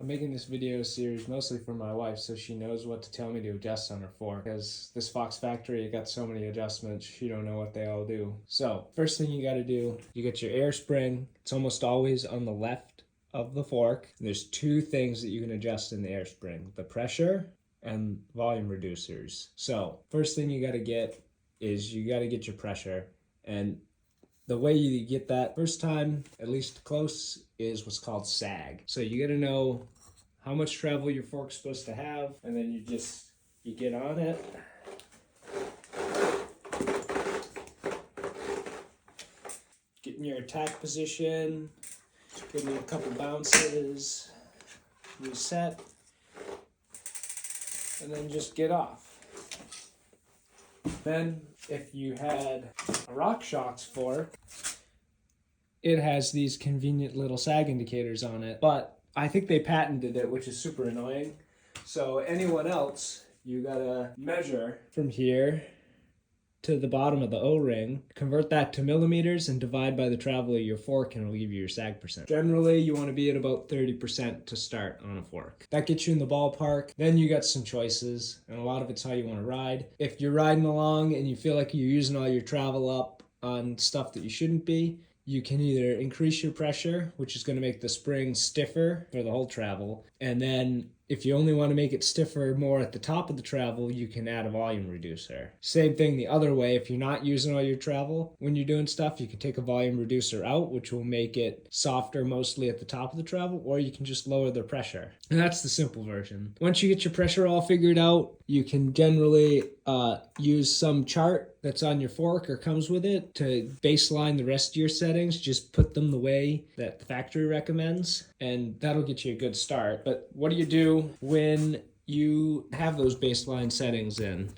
I'm making this video series mostly for my wife so she knows what to tell me to adjust on her fork, because this Fox Factory got so many adjustments she don't know what they all do. So first thing you got to do, you get your air spring. It's almost always on the left of the fork. There's two things that you can adjust in the air spring: the pressure and volume reducers. So first thing you got to get is you got to get your pressure, and the way you get that first time, at least close, is what's called sag. So you got to know how much travel your fork's supposed to have, and then you get on it. Get in your attack position, give me a couple bounces, reset, and then just get off. Then, if you had a RockShox fork, it has these convenient little sag indicators on it, but I think they patented it, which is super annoying. So anyone else, you gotta measure from here to the bottom of the O-ring, convert that to millimeters, and divide by the travel of your fork, and it'll give you your sag percent. Generally, you want to be at about 30% to start on a fork. That gets you in the ballpark. Then you got some choices, and a lot of it's how you want to ride. If you're riding along and you feel like you're using all your travel up on stuff that you shouldn't be, you can either increase your pressure, which is going to make the spring stiffer for the whole travel, and then if you only want to make it stiffer more at the top of the travel, you can add a volume reducer. Same thing the other way. If you're not using all your travel when you're doing stuff, you can take a volume reducer out, which will make it softer mostly at the top of the travel, or you can just lower the pressure. And that's the simple version. Once you get your pressure all figured out, you can generally use some chart that's on your fork or comes with it to baseline the rest of your settings. Just put them the way that the factory recommends, and that'll get you a good start. But what do you do when you have those baseline settings in?